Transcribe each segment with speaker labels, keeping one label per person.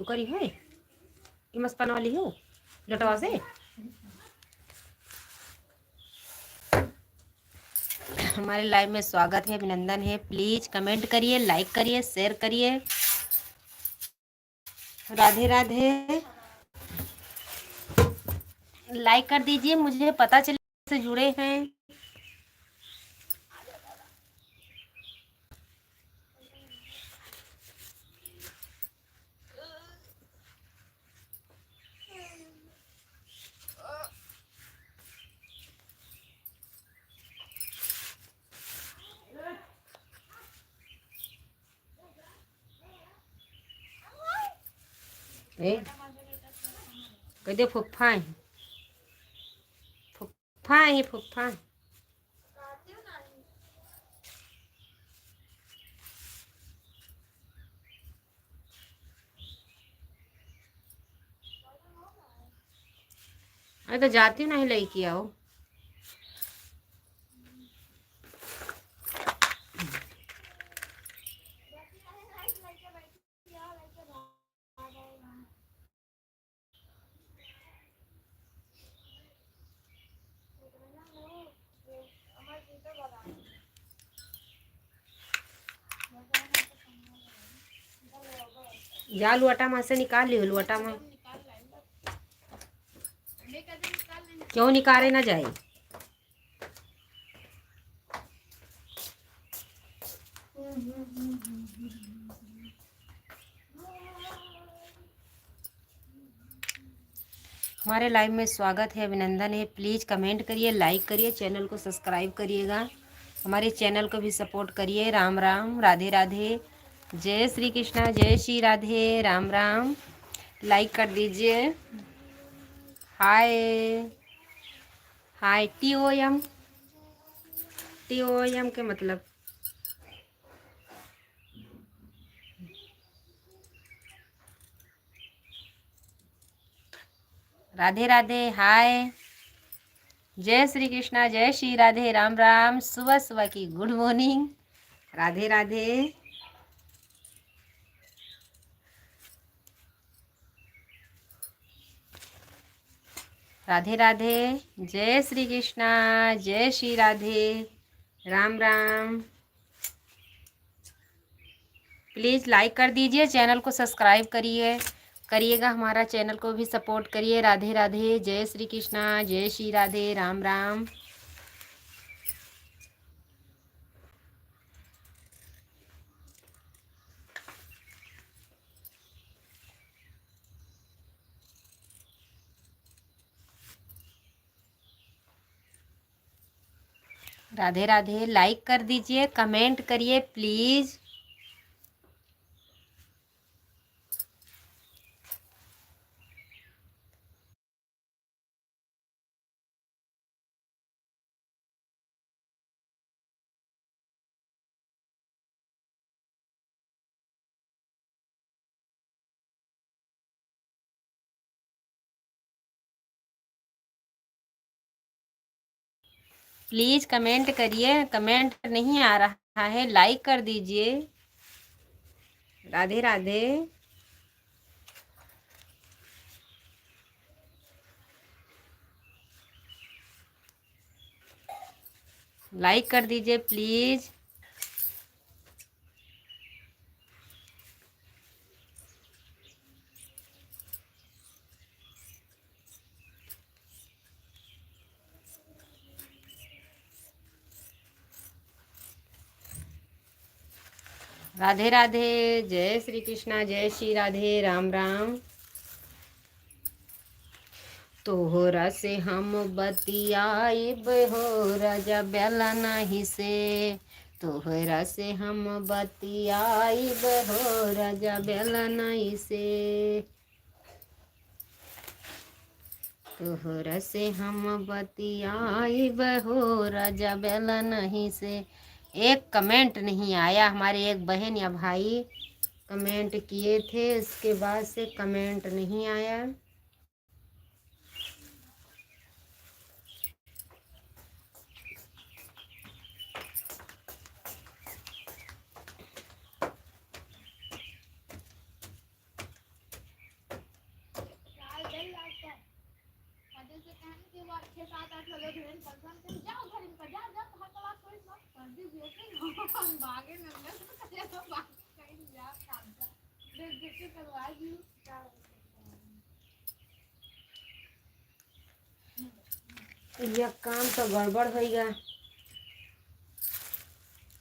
Speaker 1: करी है ये मस्कान वाली हो लटवा से। हमारे लाइव में स्वागत है, अभिनंदन है। प्लीज कमेंट करिए, लाइक करिए, शेयर करिए। राधे राधे। लाइक कर दीजिए, मुझे पता चले से जुड़े हैं। कह दे फुफ्फा फुफ्फा ही फुफ्फा। अरे तो जाती हूँ नहीं लेके आओ। जा लुआटा में से निकाल लियो, लुआटा में क्यों निकाले ना जाए। हमारे लाइव में स्वागत है, अभिनंदन है। प्लीज़ कमेंट करिए, लाइक करिए, चैनल को सब्सक्राइब करिएगा। हमारे चैनल को भी सपोर्ट करिए। राम राम, राधे राधे, जय श्री कृष्णा, जय श्री राधे, राम राम। लाइक कर दीजिए। हाय हाय, TOM, TOM के मतलब राधे राधे। हाय, जय श्री कृष्णा, जय श्री राधे, राम राम। सुबह सुबह की गुड मॉर्निंग। राधे राधे। राधे राधे, जय श्री कृष्णा, जय श्री राधे, राम राम। प्लीज़ लाइक कर दीजिए, चैनल को सब्सक्राइब करिएगा। हमारा चैनल को भी सपोर्ट करिए। राधे राधे, जय श्री कृष्णा, जय श्री राधे, राम राम। राधे राधे। लाइक कर दीजिए, कमेंट करिए प्लीज़। प्लीज़ कमेंट करिए, कमेंट नहीं आ रहा है, लाइक कर दीजिए। राधे राधे। लाइक कर दीजिए प्लीज़। राधे राधे, जय श्री कृष्णा, जय श्री राधे, राम राम। तोहरा से हम बतियाइब हो राजा बेला नहीं से। तोहरा से हम बतियाइब हो राजा बेला नहीं से। तोहरा से हम बतियाइब हो राजा बेला नहीं से। एक कमेंट नहीं आया। हमारे एक बहन या भाई कमेंट किए थे, उसके बाद से कमेंट नहीं आया। यह काम तो गड़बड़ होएगा,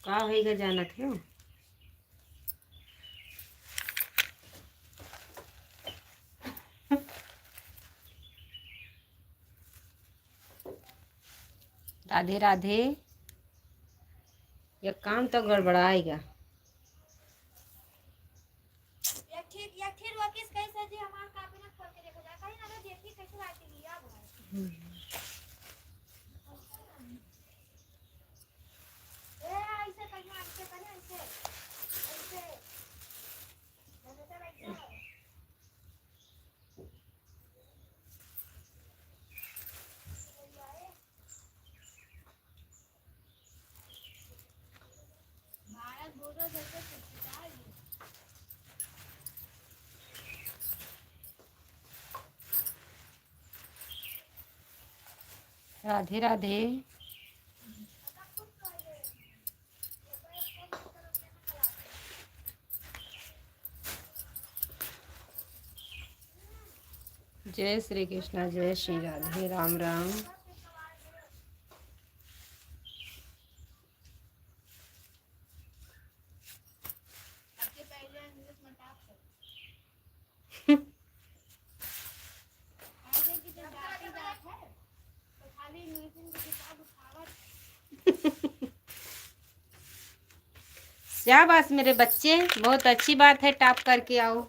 Speaker 1: का होएगा जानत हो। राधे राधे, यह काम तो गड़बड़ाएगा। राधे राधे, जय श्री कृष्णा, जय श्री राधे, राम राम। शाबाश मेरे बच्चे, बहुत अच्छी बात है, टॉप करके आओ।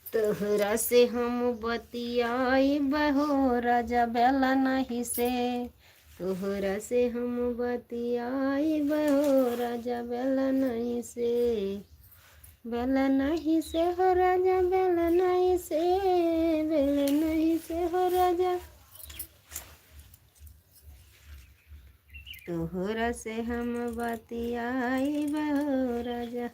Speaker 1: तोहरा से हम बतियाई बहो राजा बेला नहीं से, तोहरा से हम बतियाई बहो राजा बेला नहीं से, बेला नहीं से हो राजा, बेला नहीं से, बेला नहीं से हो राजा, तोहरा से हम बतियाई बहो राजा।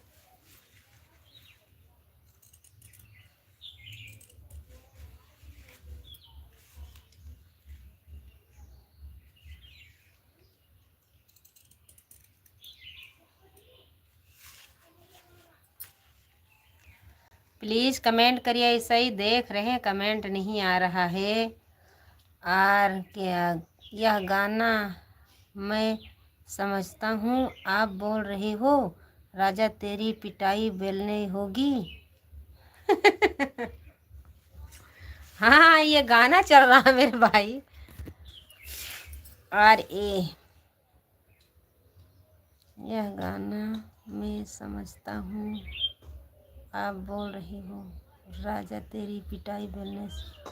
Speaker 1: प्लीज़ कमेंट करिए, ऐसा ही देख रहे हैं कमेंट नहीं आ रहा है। और क्या यह गाना मैं समझता हूँ आप बोल रहे हो राजा तेरी पिटाई बेलने होगी। हाँ ये गाना चल रहा है मेरे भाई। और यह गाना मैं समझता हूँ आप बोल रही हो राजा तेरी पिटाई बेलने से।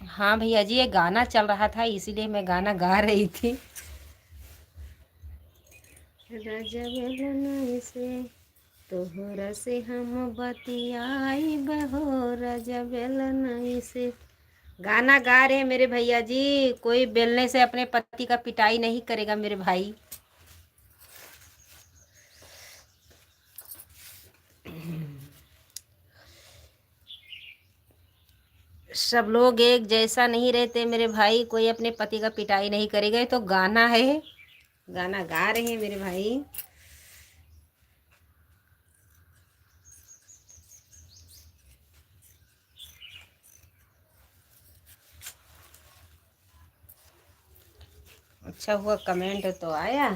Speaker 1: हाँ भैया जी ये गाना चल रहा था इसीलिए मैं गाना गा रही थी। राजा बेलना से तोहरा से हम बतियाई बहो राजा बेलना से। गाना गा रहे हैं मेरे भैया जी, कोई बेलने से अपने पति का पिटाई नहीं करेगा मेरे भाई। सब लोग एक जैसा नहीं रहते मेरे भाई, कोई अपने पति का पिटाई नहीं करेगा। ये तो गाना है, गाना गा रहे हैं मेरे भाई। अच्छा हुआ कमेंट तो आया।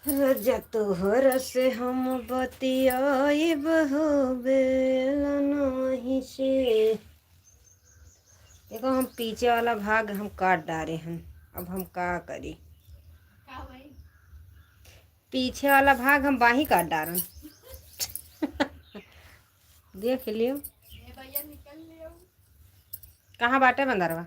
Speaker 1: राजा तोहरा से हम बतियाई बहो बेलना से। देखो हम पीछे वाला भाग हम काट डाले हैं, अब हम क्या करें। पीछे वाला भाग हम बाही काट डालें। देख लियो कहाँ बाटे बंदरवा।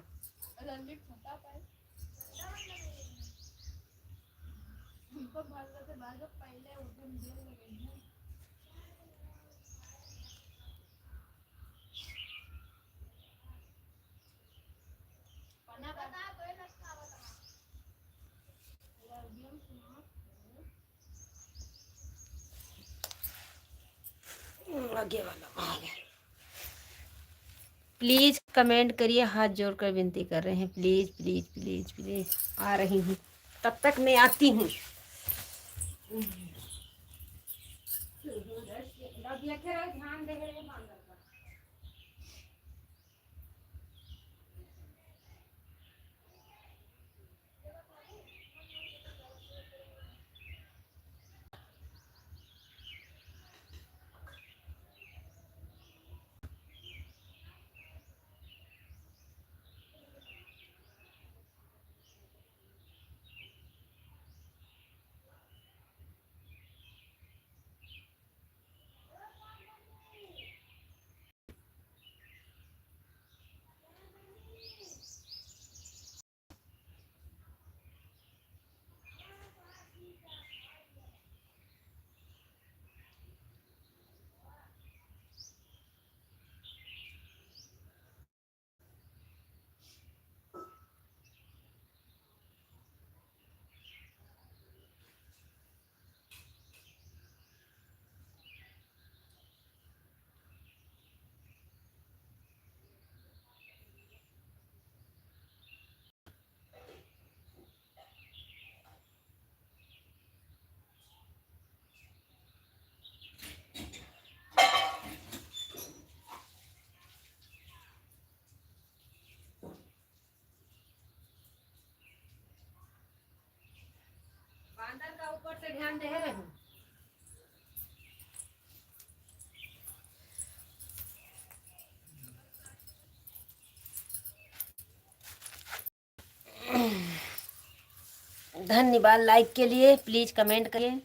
Speaker 1: आगे वाला आ गया। प्लीज कमेंट करिए, हाथ जोड़कर विनती कर रहे हैं, प्लीज प्लीज प्लीज प्लीज। आ रही हूँ, तब तक मैं आती हूँ। ध्यान दे रहे हैं। बांदर का ऊपर से ध्यान दे रहे हैं। धन्यवाद लाइक के लिए, प्लीज कमेंट करिए।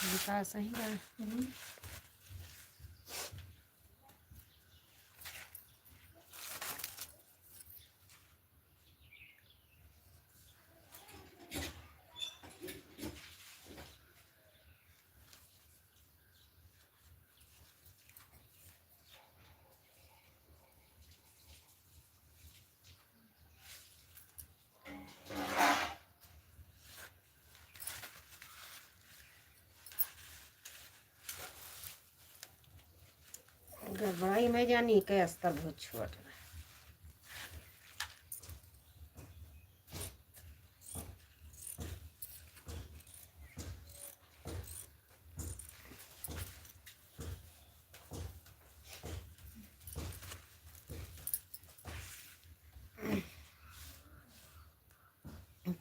Speaker 1: विकास सही है। गड़बड़ाई में जानी के स्तर बहुत छोट है।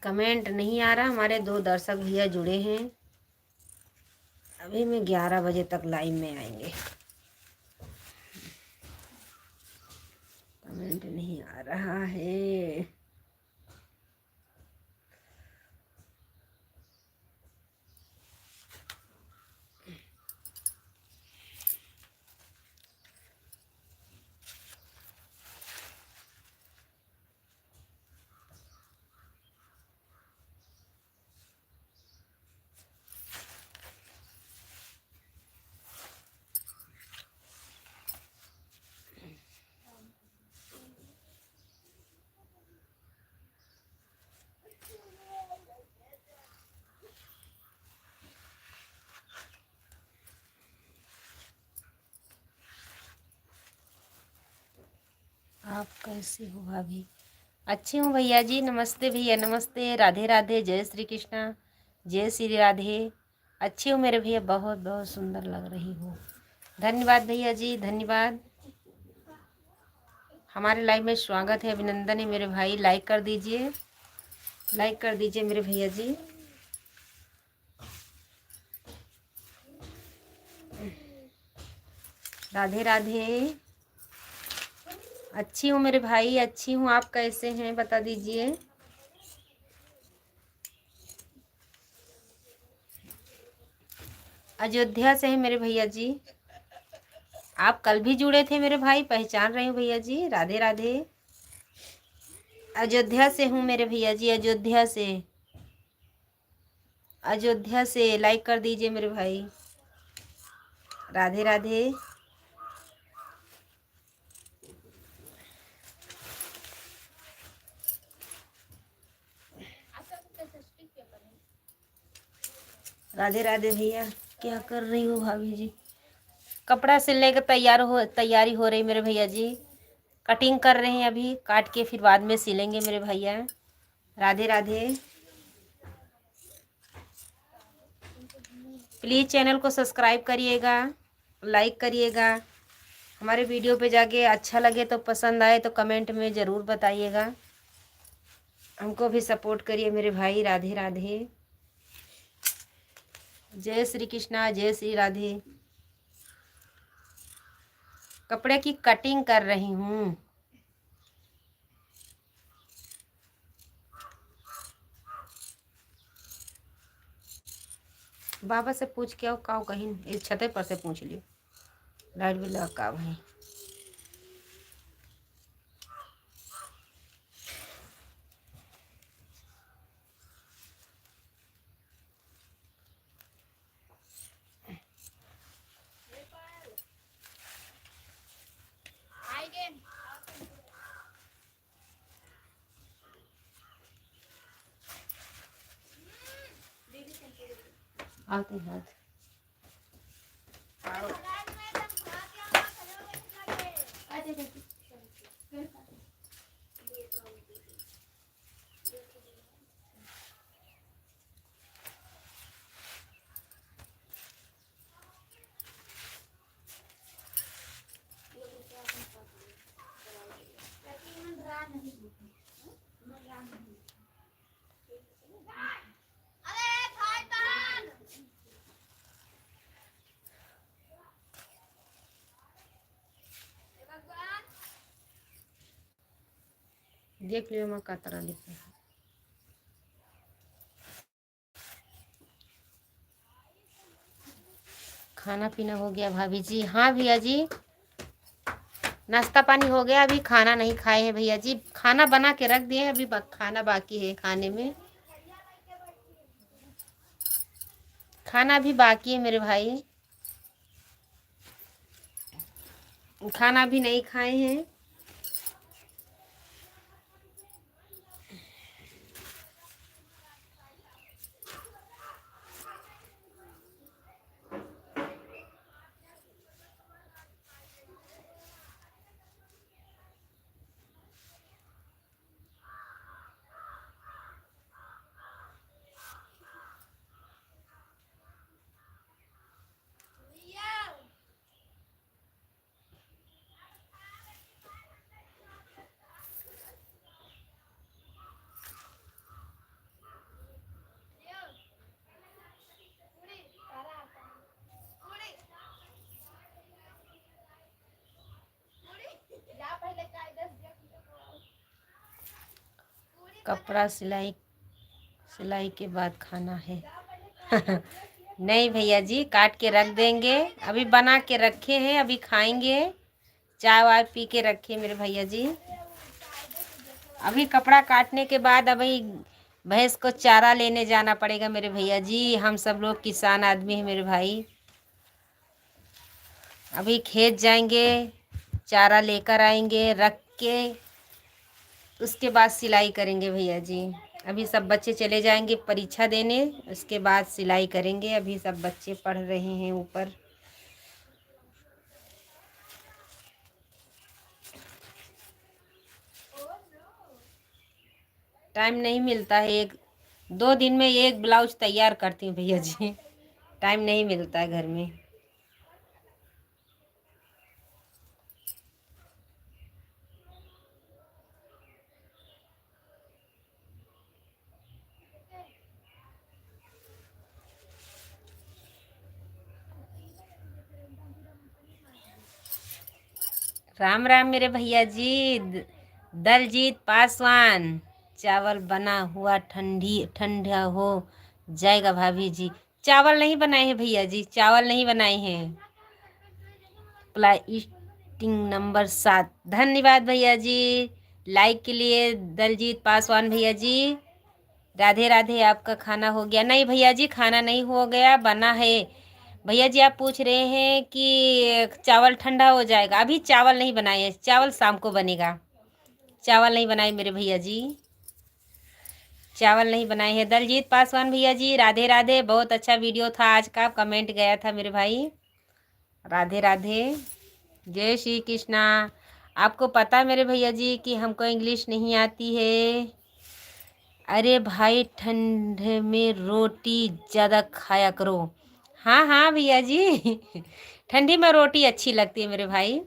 Speaker 1: कमेंट नहीं आ रहा, हमारे 2 दर्शक भैया जुड़े हैं। अभी मैं 11 बजे तक लाइव में आएंगे। कमेंट नहीं आ रहा है। आप कैसे हो भाभी? अच्छी हूँ भैया जी। नमस्ते भैया, नमस्ते। राधे राधे। जय श्री कृष्णा, जय श्री राधे। अच्छी हूँ मेरे भैया, बहुत बहुत सुंदर लग रही हो। धन्यवाद भैया जी, धन्यवाद। हमारे लाइव में स्वागत है, अभिनंदन है मेरे भाई। लाइक कर दीजिए, लाइक कर दीजिए मेरे भैया जी। राधे राधे। अच्छी हूँ मेरे भाई, अच्छी हूँ। आप कैसे हैं बता दीजिए। अयोध्या से हैं मेरे भैया जी। आप कल भी जुड़े थे मेरे भाई, पहचान रहे हो भैया जी। राधे राधे। अयोध्या से हूँ मेरे भैया जी, अयोध्या से। अयोध्या से लाइक कर दीजिए मेरे भाई। राधे राधे। राधे राधे भैया। क्या कर रही हो भाभी जी? कपड़ा सिलने का तैयारी हो रही मेरे भैया जी। कटिंग कर रहे हैं अभी, काट के फिर बाद में सिलेंगे मेरे भैया। राधे राधे। प्लीज़ चैनल को सब्सक्राइब करिएगा, लाइक करिएगा। हमारे वीडियो पे जाके अच्छा लगे तो, पसंद आए तो कमेंट में ज़रूर बताइएगा। हमको भी सपोर्ट करिए मेरे भाई। राधे राधे। जय श्री कृष्णा, जय श्री राधे। कपड़े की कटिंग कर रही हूँ। बाबा से पूछ के आओ का कहीं, इस छते पर से पूछ लियो। लाइट भी लगा का भाई। आते हाथ देख लियो मैं का तरह लिख रहा। खाना पीना हो गया भाभी जी? हाँ भैया जी, नाश्ता पानी हो गया। अभी खाना नहीं खाए हैं भैया जी। खाना बना के रख दिए, अभी खाना बाकी है खाने में। खाना भी बाकी है मेरे भाई, खाना भी नहीं खाए हैं। कपड़ा सिलाई सिलाई के बाद खाना है। नहीं भैया जी, काट के रख देंगे, अभी बना के रखे हैं, अभी खाएंगे। चाय वाय पी के रखे मेरे भैया जी। अभी कपड़ा काटने के बाद अभी भैंस को चारा लेने जाना पड़ेगा मेरे भैया जी। हम सब लोग किसान आदमी हैं मेरे भाई। अभी खेत जाएंगे, चारा लेकर आएंगे, रख के उसके बाद सिलाई करेंगे भैया जी। अभी सब बच्चे चले जाएंगे परीक्षा देने, उसके बाद सिलाई करेंगे। अभी सब बच्चे पढ़ रहे हैं ऊपर। टाइम नहीं मिलता है, एक दो दिन में एक ब्लाउज तैयार करती हूँ भैया जी। टाइम नहीं मिलता है घर में। राम राम मेरे भैया जी। दलजीत पासवान। चावल बना हुआ ठंडी ठंडा हो जाएगा भाभी जी। चावल नहीं बनाए हैं भैया जी, चावल नहीं बनाए हैं। प्लाइटिंग नंबर 7। धन्यवाद भैया जी लाइक के लिए। दलजीत पासवान भैया जी, राधे राधे। आपका खाना हो गया? नहीं भैया जी, खाना नहीं हो गया, बना है। भैया जी आप पूछ रहे हैं कि चावल ठंडा हो जाएगा, अभी चावल नहीं बनाए हैं, चावल शाम को बनेगा। चावल नहीं बनाए मेरे भैया जी, चावल नहीं बनाए हैं। दलजीत पासवान भैया जी राधे राधे। बहुत अच्छा वीडियो था आज का, कमेंट गया था मेरे भाई। राधे राधे, जय श्री कृष्णा। आपको पता है मेरे भैया जी कि हमको इंग्लिश नहीं आती है। अरे भाई, ठंड में रोटी ज़्यादा खाया करो। हाँ हाँ भैया जी। ठंडी में रोटी अच्छी लगती है मेरे भाई।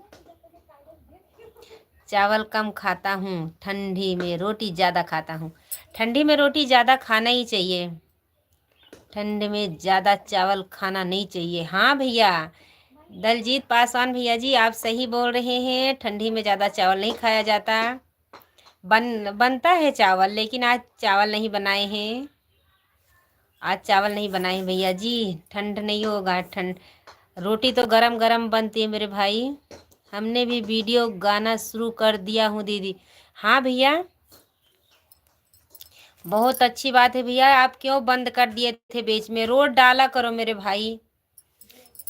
Speaker 1: चावल कम खाता हूँ, ठंडी में रोटी ज़्यादा खाता हूँ। ठंडी में रोटी ज़्यादा खाना ही चाहिए, ठंड में ज़्यादा चावल खाना नहीं चाहिए। हाँ भैया, दलजीत पासवान भैया जी आप सही बोल रहे हैं, ठंडी में ज़्यादा चावल नहीं खाया जाता। बनता है चावल, लेकिन आज चावल नहीं बनाए हैं। आज चावल नहीं बनाए हैं भैया जी, ठंड नहीं होगा। ठंड रोटी तो गरम गरम बनती है मेरे भाई। हमने भी वीडियो गाना शुरू कर दिया हूँ दीदी। हाँ भैया, बहुत अच्छी बात है भैया। आप क्यों बंद कर दिए थे बीच में? रोज डाला करो मेरे भाई।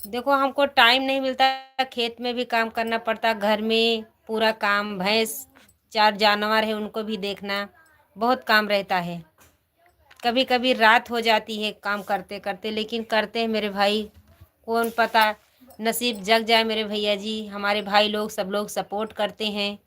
Speaker 1: देखो हमको टाइम नहीं मिलता, खेत में भी काम करना पड़ता, घर में पूरा काम, भैंस 4 जानवर है उनको भी देखना, बहुत काम रहता है। कभी कभी रात हो जाती है काम करते करते, लेकिन करते हैं मेरे भाई। कौन पता नसीब जग जाए मेरे भैया जी। हमारे भाई लोग सब लोग सपोर्ट करते हैं।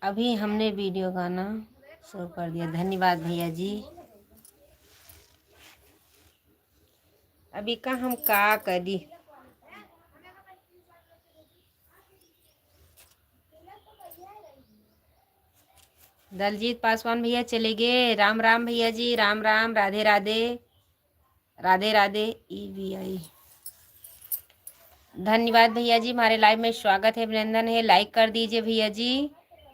Speaker 1: अभी हमने वीडियो गाना शुरू कर दिया। धन्यवाद भैया जी। अभी का हम का करी। दलजीत पासवान भैया चले गए। राम राम भैया जी, राम राम, राधे राधे, राधे राधे। EVI धन्यवाद भैया जी, हमारे लाइव में स्वागत है, अभिनंदन है। लाइक कर दीजिए भैया जी,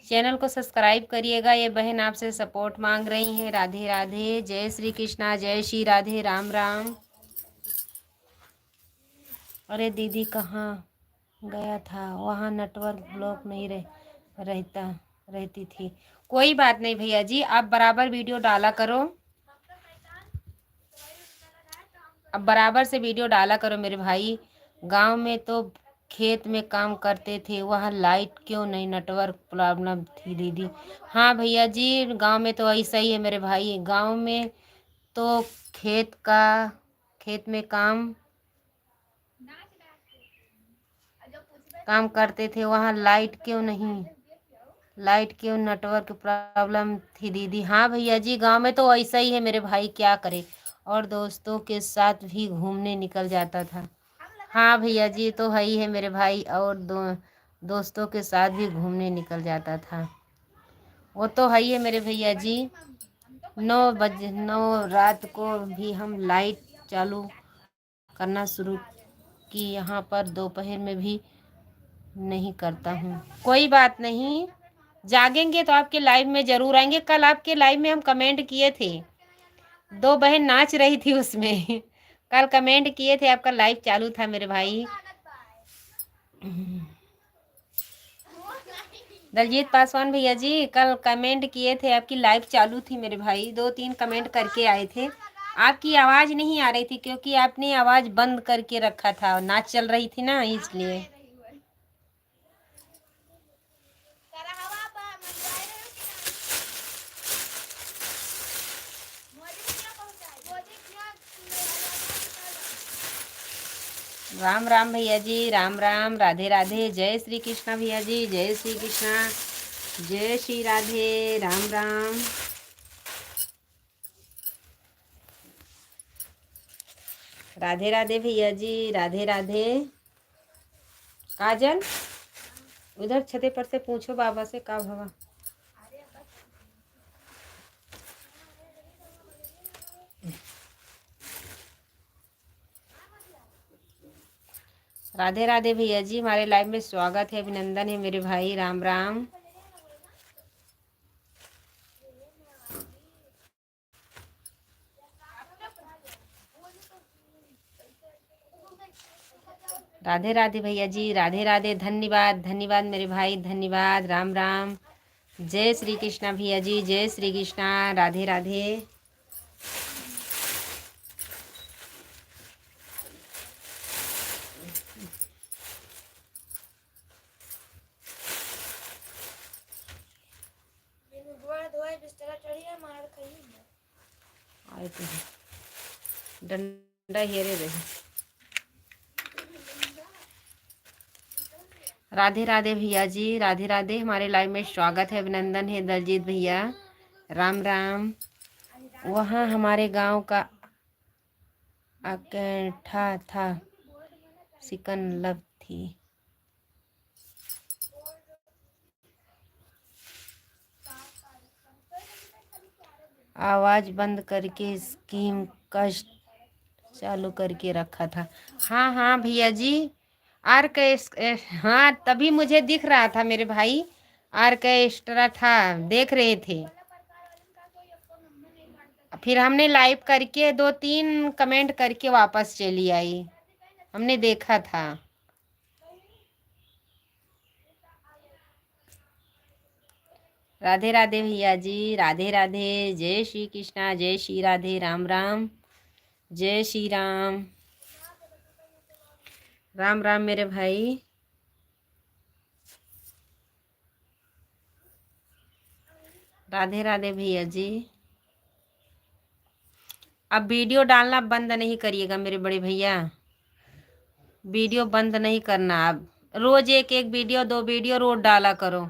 Speaker 1: चैनल को सब्सक्राइब करिएगा। ये बहन आपसे सपोर्ट मांग रही हैं। राधे राधे, जय श्री कृष्णा, जय श्री राधे, राम राम। अरे दीदी कहाँ गया था? वहाँ नेटवर्क ब्लॉक नहीं रहता रहती थी। कोई बात नहीं भैया जी, आप बराबर वीडियो डाला करो, अब बराबर से वीडियो डाला करो मेरे भाई। गांव में तो खेत में काम करते थे, वहाँ लाइट क्यों नहीं, नेटवर्क प्रॉब्लम थी दीदी। हाँ भैया जी, गांव में तो ऐसा ही है मेरे भाई। गांव में तो खेत में काम करते थे, वहाँ लाइट क्यों नहीं, लाइट क्यों, नेटवर्क प्रॉब्लम थी दीदी। हाँ भैया जी, गांव में तो ऐसा ही है मेरे भाई, क्या करे। और दोस्तों के साथ भी घूमने निकल जाता था। हाँ भैया जी, तो है ही है मेरे भाई। और दोस्तों के साथ भी घूमने निकल जाता था। वो तो है ही है मेरे भैया जी। 9 रात को भी हम लाइट चालू करना शुरू की। यहाँ पर दोपहर में भी नहीं करता हूँ। कोई बात नहीं, जागेंगे तो आपके लाइव में ज़रूर आएंगे। कल आपके लाइव में हम कमेंट किए थे, 2 बहन नाच रही थी उसमें। कल कमेंट किए थे, आपका लाइव चालू था मेरे भाई। दलजीत पासवान भैया जी, कल कमेंट किए थे, आपकी लाइव चालू थी मेरे भाई। 2-3 कमेंट करके आए थे। आपकी आवाज़ नहीं आ रही थी क्योंकि आपने आवाज़ बंद करके रखा था, नाच चल रही थी ना, इसलिए। राम राम भैया जी, राम राम, राधे राधे, जय श्री कृष्णा भैया जी, जय श्री कृष्णा, जय श्री राधे, राम राम। राधे राधे भैया जी, राधे राधे। काजल, उधर छते पर से पूछो बाबा से का भवा। राधे राधे भैया जी, हमारे लाइव में स्वागत है, अभिनंदन है मेरे भाई, राम राम। राधे राधे भैया जी, राधे राधे, धन्यवाद धन्यवाद मेरे भाई, धन्यवाद, राम राम। जय श्री कृष्णा भैया जी, जय श्री कृष्णा, राधे राधे। आए तो डंडा हेरे रहे। राधे राधे भैया जी, राधे राधे, हमारे लाइव में स्वागत है, अभिनंदन है दलजीत भैया, राम राम। वहाँ हमारे गांव का अकेठा था, सिकन लब थी। आवाज़ बंद करके स्कीम कस्ट चालू करके रखा था। हाँ हाँ भैया जी, हाँ, तभी मुझे दिख रहा था मेरे भाई, आर्केस्ट्रा था, देख रहे थे। फिर हमने लाइव करके 2-3 कमेंट करके वापस चली आई, हमने देखा था। राधे राधे भैया जी, राधे राधे, जय श्री कृष्णा, जय श्री राधे, राम राम, जय श्री राम, राम राम मेरे भाई। राधे राधे भैया जी। अब वीडियो डालना बंद नहीं करिएगा मेरे बड़े भैया, वीडियो बंद नहीं करना। अब रोज एक एक वीडियो, 2 वीडियो रोज डाला करो।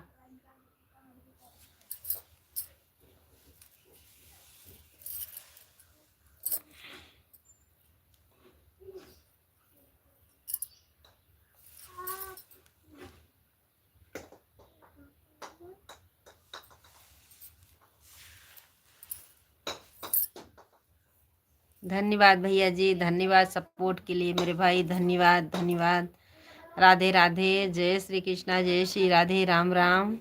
Speaker 1: धन्यवाद भैया जी, धन्यवाद सपोर्ट के लिए मेरे भाई, धन्यवाद धन्यवाद। राधे राधे, जय श्री कृष्णा, जय श्री राधे, राम राम।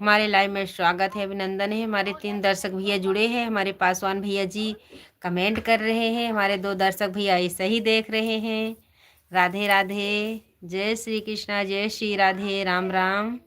Speaker 1: हमारे लाइव में स्वागत है, अभिनंदन है। हमारे 3 दर्शक भैया जुड़े हैं, हमारे पासवान भैया जी कमेंट कर रहे हैं, हमारे 2 दर्शक भैया ऐसे ही देख रहे हैं। राधे राधे, जय श्री कृष्णा, जय श्री राधे, राम राम।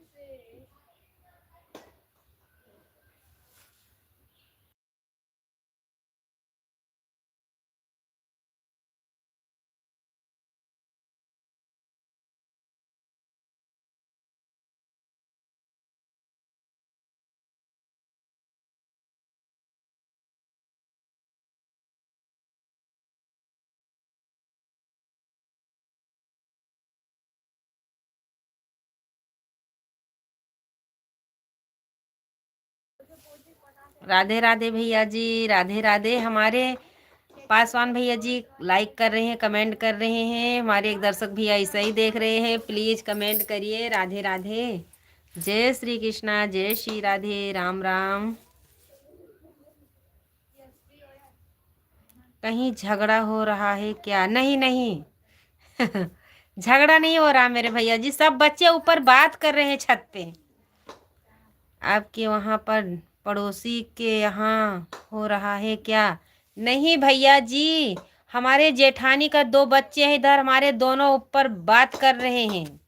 Speaker 1: राधे राधे भैया जी, राधे राधे। हमारे पासवान भैया जी लाइक कर रहे हैं, कमेंट कर रहे हैं। हमारे एक दर्शक भैया ऐसा ही देख रहे हैं, प्लीज़ कमेंट करिए। राधे राधे, जय श्री कृष्णा, जय श्री राधे, राम राम। कहीं झगड़ा हो रहा है क्या? नहीं नहीं झगड़ा नहीं हो रहा मेरे भैया जी, सब बच्चे ऊपर बात कर रहे हैं छत पे। आपके वहाँ पर पड़ोसी के यहाँ हो रहा है क्या? नहीं भैया जी, हमारे जेठानी का 2 बच्चे हैं इधर, हमारे दोनों ऊपर बात कर रहे हैं,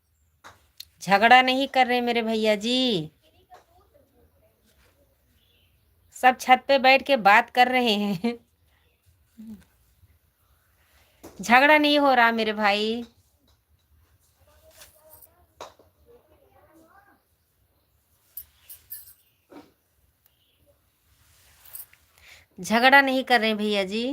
Speaker 1: झगड़ा नहीं कर रहे मेरे भैया जी। सब छत पे बैठ के बात कर रहे हैं झगड़ा नहीं हो रहा मेरे भाई। झगड़ा नहीं कर रहे भैया जी।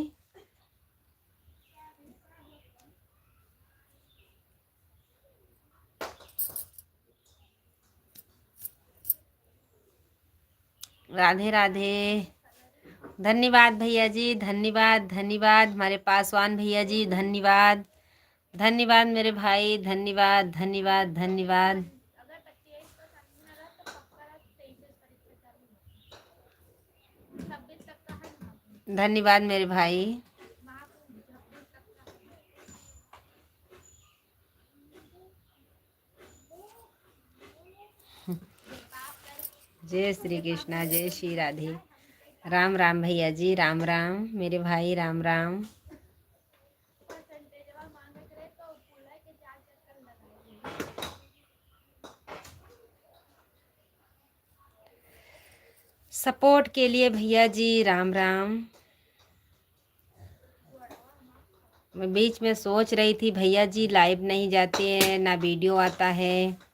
Speaker 1: राधे राधे, धन्यवाद भैया जी, धन्यवाद धन्यवाद हमारे पासवान भैया जी, धन्यवाद धन्यवाद मेरे भाई, धन्यवाद धन्यवाद धन्यवाद। धन्यवाद मेरे भाई। जय श्री कृष्णा, जय श्री राधे, राम राम भैया जी, राम राम मेरे भाई, राम राम। सपोर्ट के लिए भैया जी, राम राम। मैं बीच में सोच रही थी भैया जी लाइव नहीं जाते हैं, ना वीडियो आता है।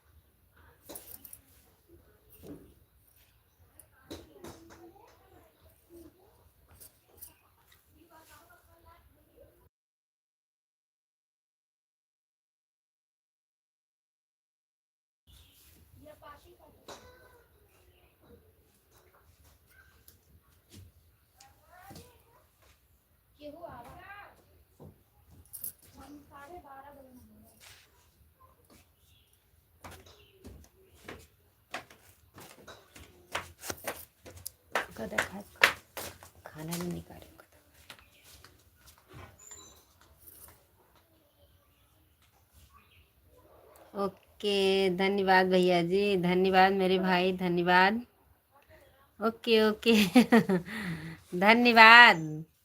Speaker 1: खाना नहीं निकाले। ओके, धन्यवाद भैया जी, धन्यवाद मेरे भाई, धन्यवाद। ओके ओके धन्यवाद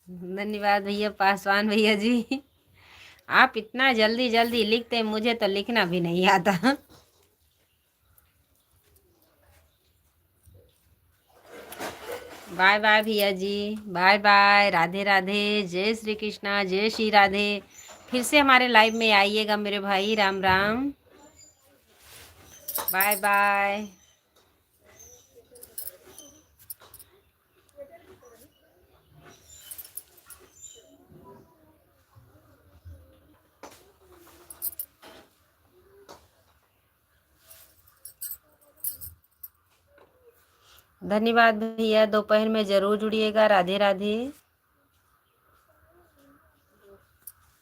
Speaker 1: धन्यवाद भैया पासवान भैया जी। आप इतना जल्दी जल्दी लिखते हैं, मुझे तो लिखना भी नहीं आता बाय बाय भैया जी, बाय बाय, राधे राधे, जय श्री कृष्णा, जय श्री राधे। फिर से हमारे लाइव में आइएगा मेरे भाई, राम राम, बाय बाय। धन्यवाद भैया, दोपहर में ज़रूर जुड़िएगा। राधे राधे।